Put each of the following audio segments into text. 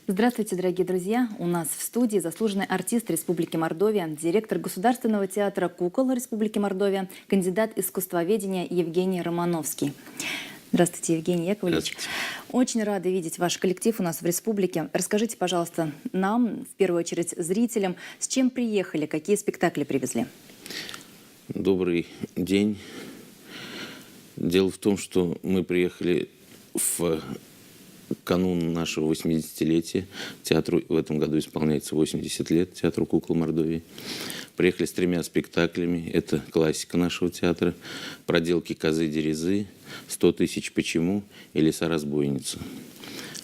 Здравствуйте, дорогие друзья! У нас в студии заслуженный артист Республики Мордовия, директор Государственного театра кукол Республики Мордовия, кандидат искусствоведения Евгений Романовский. Здравствуйте, Евгений Яковлевич. Очень рада видеть ваш коллектив у нас в республике. Расскажите, пожалуйста, нам, в первую очередь зрителям, с чем приехали, какие спектакли привезли? Добрый день. Дело в том, что мы приехали в канун нашего 80-летия. Театру в этом году исполняется 80 лет, театру кукол Мордовии. Приехали с 3 спектаклями. Это классика нашего театра. «Проделки козы Дерезы», «100 тысяч почему» и «Лиса-разбойница».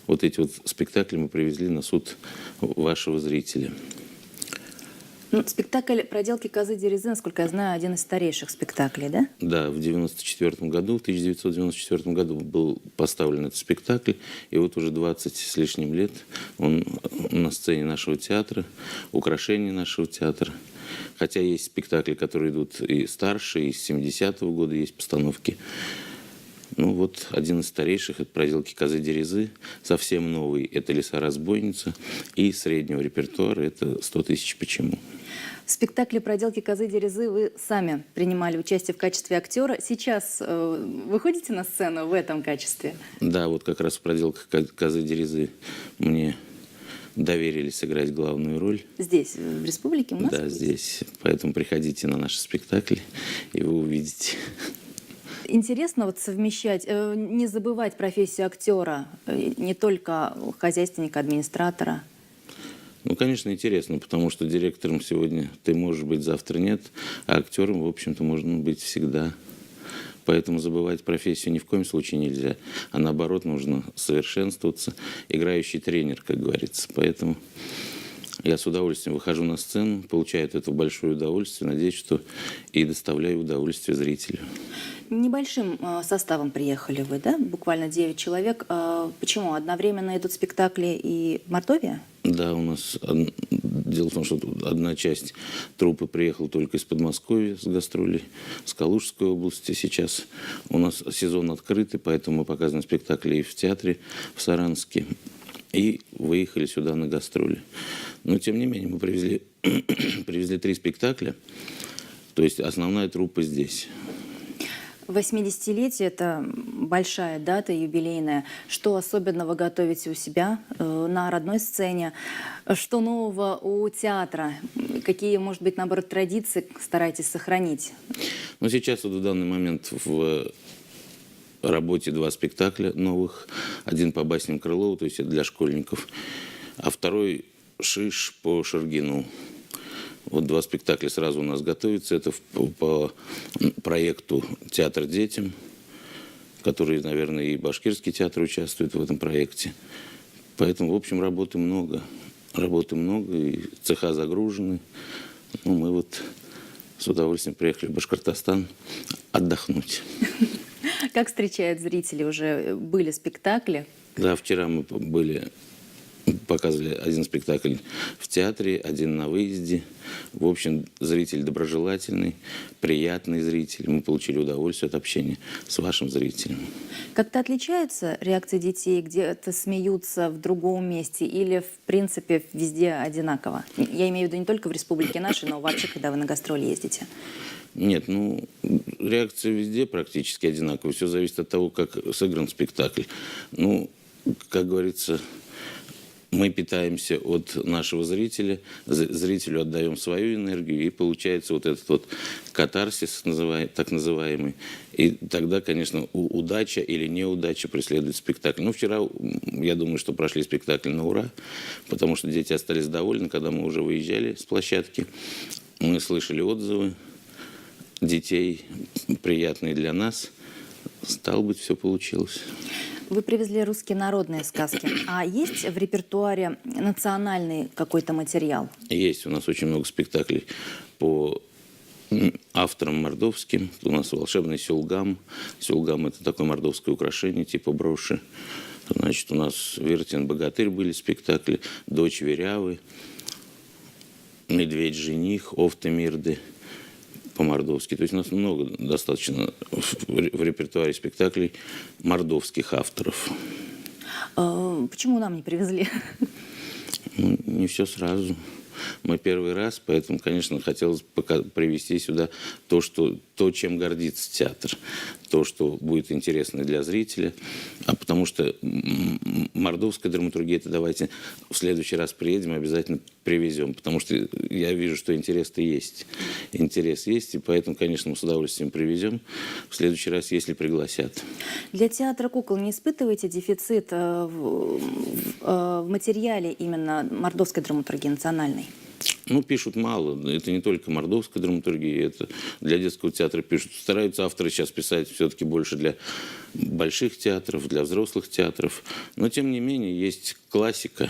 Вот эти вот спектакли мы привезли на суд вашего зрителя. Спектакль «Проделки козы Дерезы», насколько я знаю, один из старейших спектаклей, да? Да, в 1994 году был поставлен этот спектакль, и вот уже 20 с лишним лет он на сцене нашего театра, украшение нашего театра. Хотя есть спектакли, которые идут и старше, и с 70-го года есть постановки. Ну вот один из старейших – это «Проделки козы Дерезы», совсем новый – это «Лиса-разбойница», и среднего репертуара – это «100 тысяч почему». В спектакле «Проделки козы Дерезы» вы сами принимали участие в качестве актера. Сейчас выходите на сцену в этом качестве? Да, вот как раз в «Проделках козы Дерезы» мне доверили сыграть главную роль. Здесь, в республике у нас? Да, здесь. Поэтому приходите на наши спектакли, и вы увидите. Интересно вот совмещать, не забывать профессию актера, не только хозяйственника, администратора. Ну, конечно, интересно, потому что директором сегодня ты можешь быть, завтра нет, а актером, в общем-то, можно быть всегда. Поэтому забывать профессию ни в коем случае нельзя, а наоборот, нужно совершенствоваться. Играющий тренер, как говорится. Поэтому я с удовольствием выхожу на сцену, получаю от этого большое удовольствие, надеюсь, что и доставляю удовольствие зрителю. Небольшим составом приехали вы, да? Буквально 9 человек. Почему? Одновременно идут спектакли и в Мордовии? Да, у нас дело в том, что одна часть труппы приехала только из Подмосковья с гастролей, с Калужской области. Сейчас у нас сезон открытый, поэтому мы показываем спектакли и в театре в Саранске, и выехали сюда на гастроли. Но, тем не менее, мы привезли 3 спектакля, то есть основная труппа здесь. 80-летие – это большая дата, юбилейная. Что особенного готовите у себя на родной сцене? Что нового у театра? Какие, может быть, наоборот, традиции стараетесь сохранить? Ну, сейчас вот в данный момент в работе 2 спектакля новых. Один по басням Крылова, то есть это для школьников, а второй «Шиш» по Шаргину. Вот 2 спектакля сразу у нас готовятся. Это по проекту «Театр детям», который, наверное, и Башкирский театр участвует в этом проекте. Поэтому, в общем, работы много. Работы много, и цеха загружены. Ну, мы вот с удовольствием приехали в Башкортостан отдохнуть. Как встречают зрители? Уже были спектакли? Да, вчера мы показывали один спектакль в театре, один на выезде. В общем, зритель доброжелательный, приятный зритель. Мы получили удовольствие от общения с вашим зрителем. Как-то отличаются реакции детей, где-то смеются в другом месте или, в принципе, везде одинаково? Я имею в виду не только в республике нашей, но вообще, когда вы на гастроли ездите. Нет, ну, реакция везде практически одинаковая. Все зависит от того, как сыгран спектакль. Ну, как говорится, мы питаемся от нашего зрителя, зрителю отдаем свою энергию, и получается вот этот вот катарсис, так называемый. И тогда, конечно, удача или неудача преследует спектакль. Ну, вчера, я думаю, что прошли спектакль на ура, потому что дети остались довольны, когда мы уже выезжали с площадки. Мы слышали отзывы детей, приятные для нас. Стало быть, все получилось. Вы привезли русские народные сказки. А есть в репертуаре национальный какой-то материал? Есть. У нас очень много спектаклей по авторам мордовским. У нас волшебный сюлгам. Сюлгам – это такое мордовское украшение, типа броши. Значит, у нас «Вертин-богатырь» были спектакли, «Дочь Верявы», «Медведь-жених», «Овты-мирды» по-мордовски. То есть у нас много достаточно в репертуаре спектаклей мордовских авторов. Почему нам не привезли? Ну, не все сразу. Мы первый раз, поэтому, конечно, хотелось привести сюда то, чем гордится театр, то, что будет интересно для зрителя. А потому что мордовская драматургия, это давайте в следующий раз приедем, обязательно привезем, потому что я вижу, что интерес-то есть. Интерес есть, и поэтому, конечно, мы с удовольствием привезем в следующий раз, если пригласят. Для театра кукол не испытываете дефицит в материале именно мордовской драматургии национальной? Ну, пишут мало. Это не только мордовская драматургия, это для детского театра пишут. Стараются авторы сейчас писать все-таки больше для больших театров, для взрослых театров. Но, тем не менее, есть классика.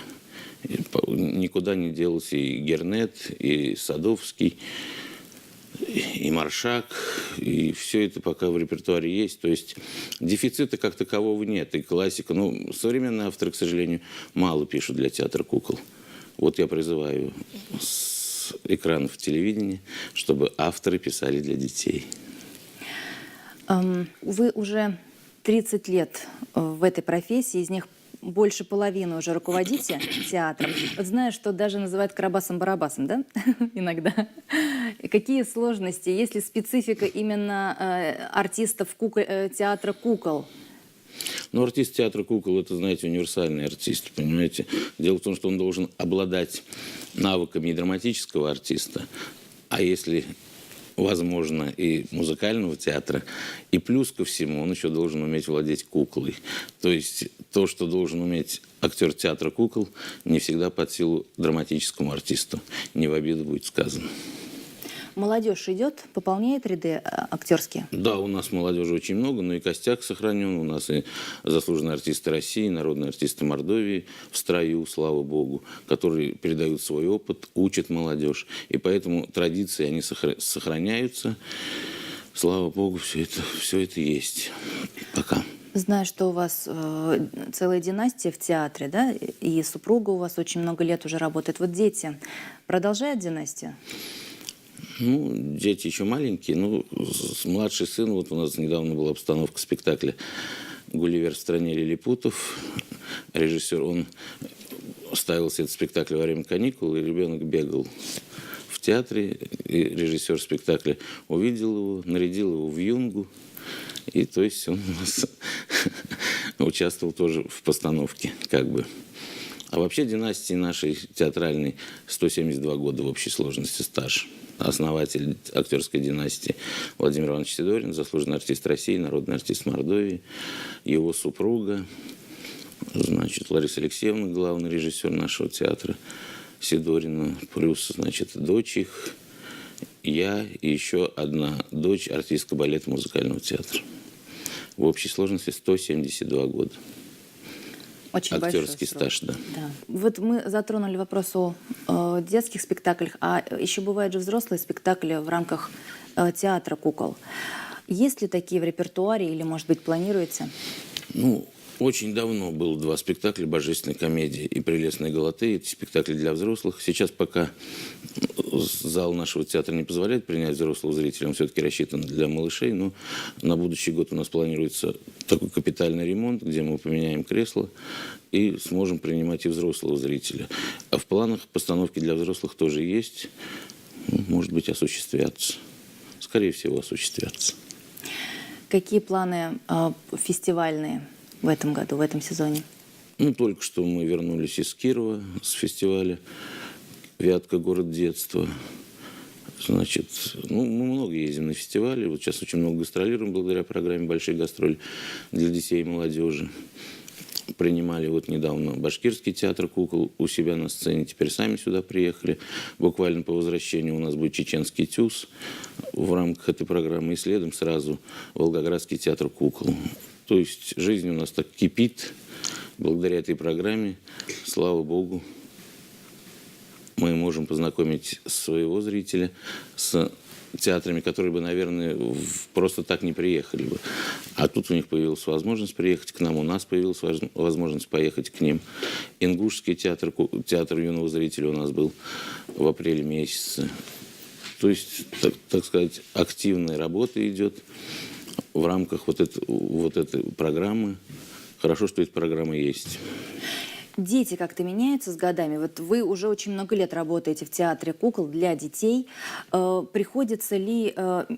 Никуда не делся и Гернет, и Садовский, и Маршак, и все это пока в репертуаре есть. То есть дефицита как такового нет. И классика. Ну, современные авторы, к сожалению, мало пишут для театра кукол. Вот я призываю с экранов телевидения, чтобы авторы писали для детей. Вы уже 30 лет в этой профессии, из них больше половины уже руководите театром. Вот знаю, что даже называют Карабасом-Барабасом, да? Иногда. Какие сложности? Есть ли специфика именно артистов театра кукол? Но артист театра кукол – это, знаете, универсальный артист, понимаете? Дело в том, что он должен обладать навыками и драматического артиста, а если возможно, и музыкального театра, и плюс ко всему он еще должен уметь владеть куклой. То есть то, что должен уметь актер театра кукол, не всегда под силу драматическому артисту. Не в обиду будет сказано. Молодежь идет, пополняет ряды актерские? Да, у нас молодежи очень много, но и костяк сохранен. У нас и заслуженные артисты России, народные артисты Мордовии в строю, слава богу, которые передают свой опыт, учат молодежь. И поэтому традиции, они сохраняются. Слава богу, все это есть. Пока. Знаю, что у вас целая династия в театре, да? И супруга у вас очень много лет уже работает. Вот дети продолжают династию? Ну, дети еще маленькие. Ну, младший сын, вот у нас недавно была обстановка спектакля «Гулливер в стране лилипутов». Режиссер, он ставился этот спектакль во время каникул, и ребенок бегал в театре. И режиссер спектакля увидел его, нарядил его в юнгу. И то есть он у нас участвовал тоже в постановке, как бы. А вообще династии нашей театральной 172 года в общей сложности стаж. Основатель актерской династии Владимир Иванович Сидорин, заслуженный артист России, народный артист Мордовии, его супруга, значит, Лариса Алексеевна, главный режиссер нашего театра Сидорина, плюс, значит, дочь их, я и еще одна дочь артистка балета музыкального театра. В общей сложности 172 года. Очень актерский большой стаж, да. Вот мы затронули вопрос о детских спектаклях, а еще бывают же взрослые спектакли в рамках театра кукол. Есть ли такие в репертуаре или, может быть, планируете? Ну, очень давно было 2 спектакля «Божественная комедия» и «Прелестные Галатеи». Эти спектакли для взрослых. Сейчас пока зал нашего театра не позволяет принять взрослого зрителя, он все-таки рассчитан для малышей, но на будущий год у нас планируется такой капитальный ремонт, где мы поменяем кресла и сможем принимать и взрослого зрителя. А в планах постановки для взрослых тоже есть. Может быть, осуществятся. Скорее всего, осуществятся. Какие планы фестивальные в этом году, в этом сезоне? Ну, только что мы вернулись из Кирова с фестиваля «Вятка. Город детства». Значит, ну, мы много ездим на фестивали. Вот сейчас очень много гастролируем благодаря программе «Большие гастроли» для детей и молодежи. Принимали вот недавно Башкирский театр кукол у себя на сцене. Теперь сами сюда приехали. Буквально по возвращению у нас будет чеченский ТЮЗ в рамках этой программы. И следом сразу Волгоградский театр кукол. То есть жизнь у нас так кипит благодаря этой программе. Слава богу, мы можем познакомить своего зрителя с театрами, которые бы, наверное, просто так не приехали бы. А тут у них появилась возможность приехать к нам, у нас появилась возможность поехать к ним. Ингушский театр, театр юного зрителя у нас был в апреле месяце. То есть, так сказать, активная работа идет в рамках вот этой программы. Хорошо, что эта программа есть. Дети как-то меняются с годами. Вот вы уже очень много лет работаете в театре кукол для детей. Приходится ли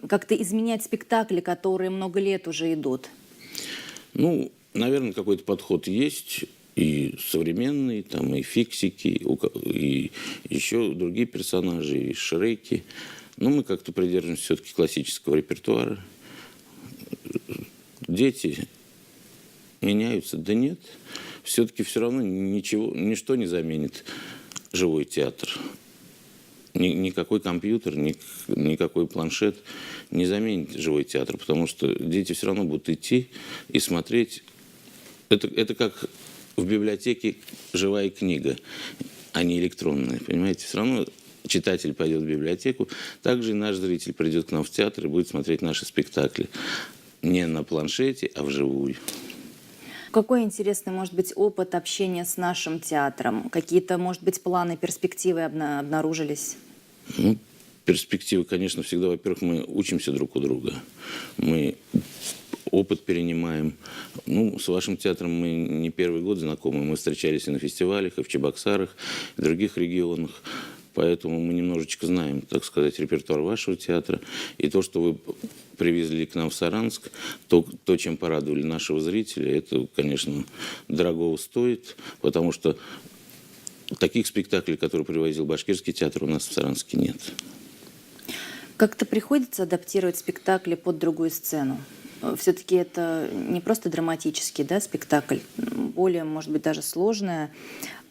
как-то изменять спектакли, которые много лет уже идут? Ну, наверное, какой-то подход есть. И современные, там, и фиксики, и еще другие персонажи, и Шреки. Но мы как-то придерживаемся все-таки классического репертуара. Дети меняются? Да нет. Все-таки все равно ничто не заменит живой театр. Никакой компьютер, никакой планшет не заменит живой театр, потому что дети все равно будут идти и смотреть. Это как в библиотеке живая книга, а не электронная, понимаете? Все равно читатель пойдет в библиотеку, также и наш зритель придет к нам в театр и будет смотреть наши спектакли. Не на планшете, а вживую. Какой интересный может быть опыт общения с нашим театром? Какие-то, может быть, планы, перспективы обнаружились? Ну, перспективы, конечно, всегда, во-первых, мы учимся друг у друга. Мы опыт перенимаем. Ну, с вашим театром мы не первый год знакомы. Мы встречались и на фестивалях, и в Чебоксарах, и в других регионах. Поэтому мы немножечко знаем, так сказать, репертуар вашего театра. И то, что вы привезли к нам в Саранск, то, чем порадовали нашего зрителя, это, конечно, дорогого стоит, потому что таких спектаклей, которые привозил Башкирский театр, у нас в Саранске нет. Как-то приходится адаптировать спектакли под другую сцену? Все-таки это не просто драматический, да, спектакль, более, может быть, даже сложная,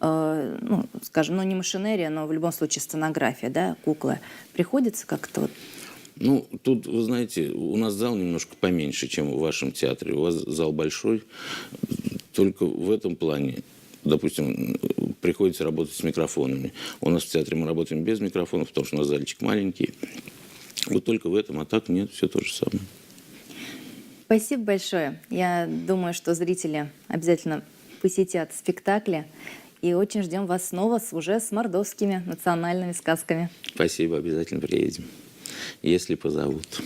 ну, скажем, ну, не машинерия, но в любом случае сценография, да, куклы. Приходится как-то вот... Ну, тут, вы знаете, у нас зал немножко поменьше, чем в вашем театре. У вас зал большой, только в этом плане, допустим, приходится работать с микрофонами. У нас в театре мы работаем без микрофонов, потому что у нас зальчик маленький. Вот только в этом, а так нет, все то же самое. Спасибо большое. Я думаю, что зрители обязательно посетят спектакли. И очень ждем вас снова уже с мордовскими национальными сказками. Спасибо, обязательно приедем, если позовут.